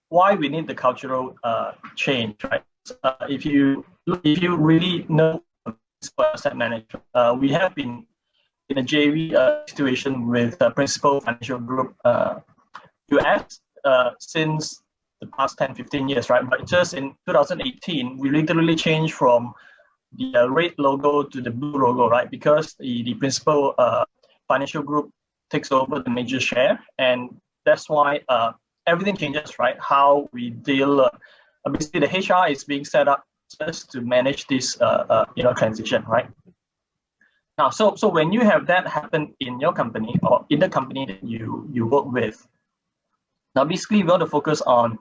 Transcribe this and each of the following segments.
why we need the cultural change, right? If you really know Principal Asset Management, we have been in a JV situation with Principal Financial Group US since the past 10-15 years, right? But just in 2018, we literally changed from the red logo to the blue logo, right? Because the Principal Financial Group takes over the major share, and that's why everything changes, right? How we deal, basically the HR is being set up just to manage this, transition, right? Now, so when you have that happen in your company or in the company that you work with, now basically we want to focus on,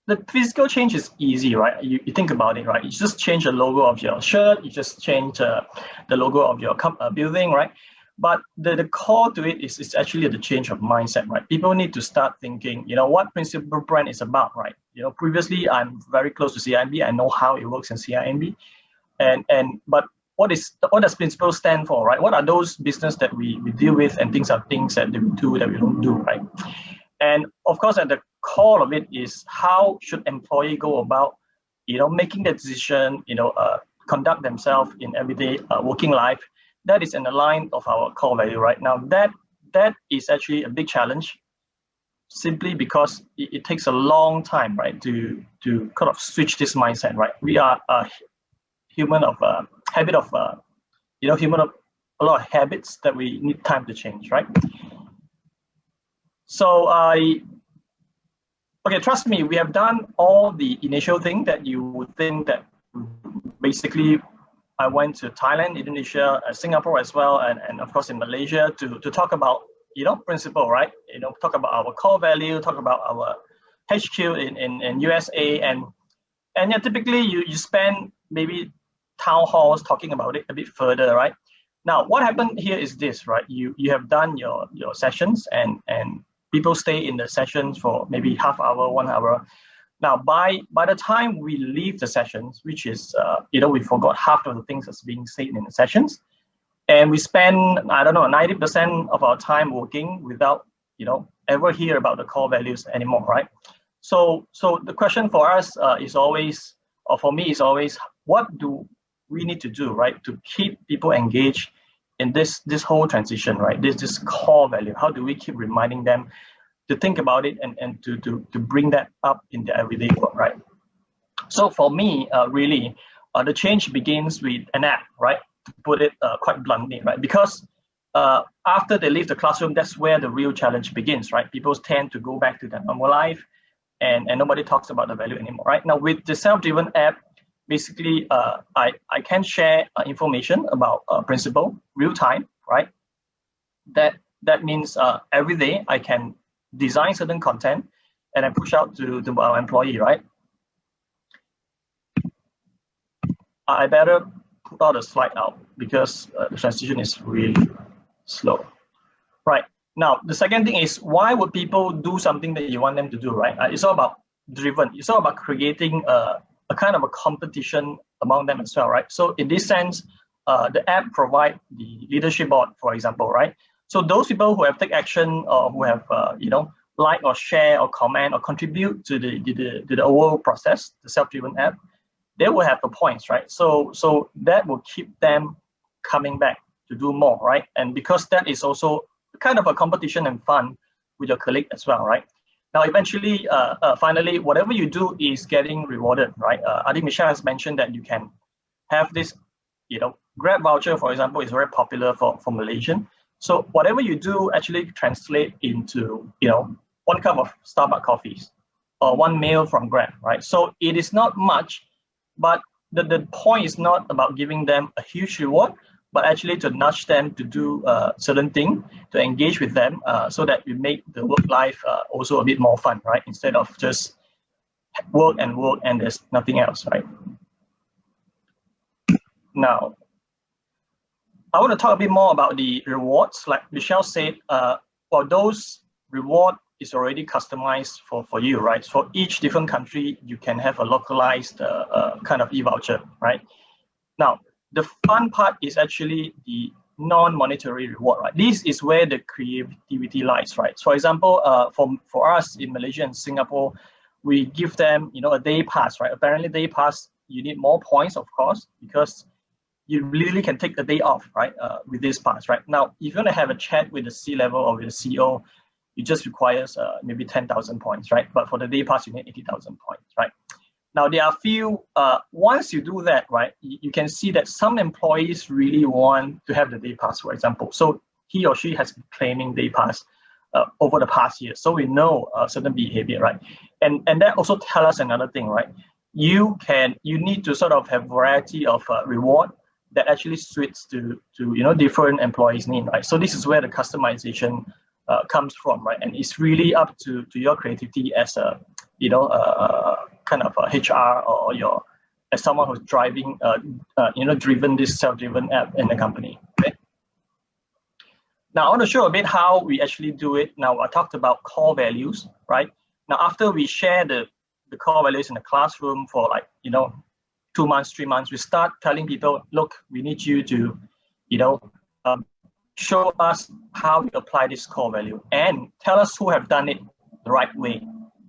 the physical change is easy, right? You think about it, right? You just change the logo of your shirt, you just change the logo of your building, right? But the core to it is actually the change of mindset, right? People need to start thinking, what Principal brand is about, right? Previously I'm very close to CIMB. I know how it works in CIMB. But what does Principal stand for, right? What are those business that we deal with, and things that we do that we don't do, right? And of course, at the core of it is how should employee go about, making the decision, conduct themselves in everyday working life. That is in the line of our core value right now. That is actually a big challenge, simply because it takes a long time, right, to kind of switch this mindset, right? We are human of habit of human of a lot of habits that we need time to change, right? So okay, trust me, we have done all the initial thing that you would think that. Basically, I went to Thailand, Indonesia, Singapore as well, and of course in Malaysia to talk about Principal, right? Talk about our core value, talk about our HQ in USA, and yeah, typically you spend maybe town halls talking about it a bit further, right? Now, what happened here is this, right? You have done your sessions, and people stay in the sessions for maybe half hour, 1 hour. Now, by the time we leave the sessions, which is we forgot half of the things that's being said in the sessions, and we spend 90% of our time working without ever hear about the core values anymore, right? So the question for us is always, or for me is always, what do we need to do, right, to keep people engaged in this whole transition, right? This core value. How do we keep reminding them to think about it and to bring that up in their everyday work, right? So for me, really, the change begins with an app, right? To put it quite bluntly, right? Because after they leave the classroom, that's where the real challenge begins, right? People tend to go back to their normal life, and nobody talks about the value anymore, right? Now with the SelfDrvn app, basically, I can share information about Principal real time, right? That means every day I can design certain content and I push out to our employee, right? I better put out a slide out because the transition is really slow. Right, now the second thing is, why would people do something that you want them to do, right? It's all about driven. It's all about creating a kind of a competition among them as well, right? So in this sense, the app provide the leadership board, for example, right? So those people who have take action or who have like or share or comment or contribute to the overall process, the SelfDrvn app, they will have the points, right? So that will keep them coming back to do more, right? And because that is also kind of a competition and fun with your colleague as well, right? Now, eventually, finally, whatever you do is getting rewarded, right? I think Michelle has mentioned that you can have this, Grab voucher, for example, is very popular for Malaysian. So whatever you do actually translate into, 1 cup of Starbucks coffees or 1 meal from Grab, right? So it is not much, but the point is not about giving them a huge reward, but actually to nudge them to do certain thing, to engage with them, so that we make the work life also a bit more fun, right? Instead of just work and there's nothing else, right? Now, I want to talk a bit more about the rewards. Like Michelle said, for those reward is already customized for you, right? For each different country, you can have a localized kind of e-voucher, right? Now, the fun part is actually the non-monetary reward, right? This is where the creativity lies, right? So for example, for us in Malaysia and Singapore, we give them, a day pass, right? Apparently day pass, you need more points, of course, because you really can take the day off, right? With this pass, right? Now, if you want to have a chat with the C-level or with the CEO, it just requires maybe 10,000 points, right? But for the day pass, you need 80,000 points, right? Now, there are few, once you do that, right, you can see that some employees really want to have the day pass, for example. So he or she has been claiming day pass over the past year. So we know certain behavior, right? And that also tells us another thing, right? You need to sort of have variety of reward that actually suits to different employees' need, right? So this is where the customization comes from, right? And it's really up to your creativity as a kind of a HR or as someone who's driving driven this self-driven app in the company. Okay. Now I want to show a bit how we actually do it. Now I talked about core values, right? Now after we share the core values in the classroom for 2 months, 3 months, we start telling people, look, we need you to, show us how you apply this core value and tell us who have done it the right way,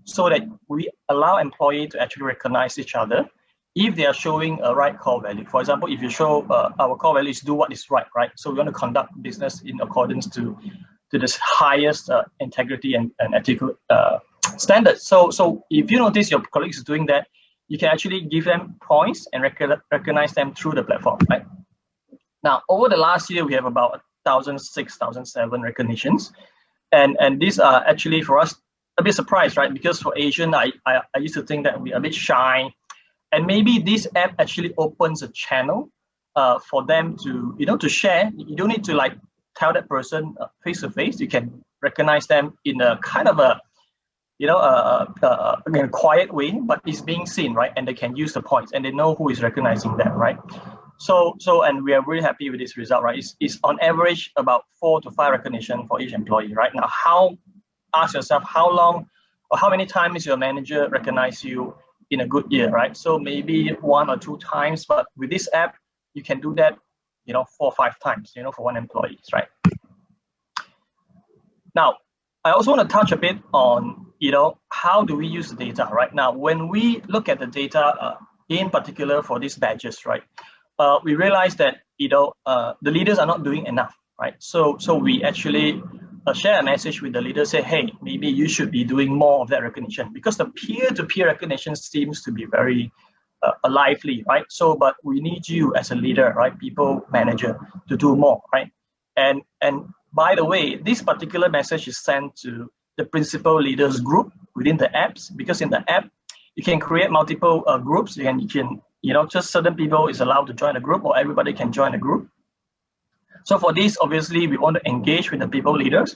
so that we allow employee to actually recognize each other if they are showing a right core value. For example, if you show our core value is do what is right? So we want to conduct business in accordance to this highest integrity and ethical standards. So if you notice your colleagues doing that, you can actually give them points and recognize them through the platform, right? Now, over the last year, we have about 1,006, 1,007 recognitions. And these are actually, for us, a bit surprised, right? Because for Asian, I used to think that we're a bit shy. And maybe this app actually opens a channel for them to, to share. You don't need to tell that person face to face. You can recognize them in a kind of a, in a quiet way, but it's being seen, right? And they can use the points and they know who is recognizing them, right? So and we are really happy with this result, right? It's on average about 4 to 5 recognition for each employee, right? Now, ask yourself how long or how many times your manager recognize you in a good year, right? So maybe 1 or 2 times, but with this app, you can do that, 4 or 5 times, for one employee, right? Now, I also want to touch a bit on, how do we use the data, right? Now, when we look at the data, in particular for these badges, right, we realize that, the leaders are not doing enough, right? So we actually share a message with the leader, say, hey, maybe you should be doing more of that recognition, because the peer-to-peer recognition seems to be very lively, right? So, but we need you as a leader, right, people manager, to do more, right? And by the way, this particular message is sent to the principal leaders group within the apps, because in the app, you can create multiple groups. You can just certain people is allowed to join a group, or everybody can join a group. So for this, obviously, we want to engage with the people leaders.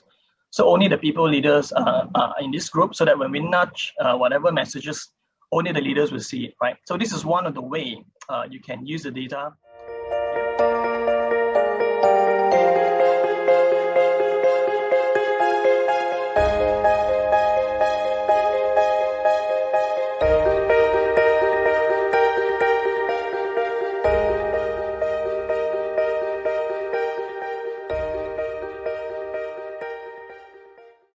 So only the people leaders are in this group, so that when we nudge whatever messages, only the leaders will see it, right? So this is one of the way you can use the data.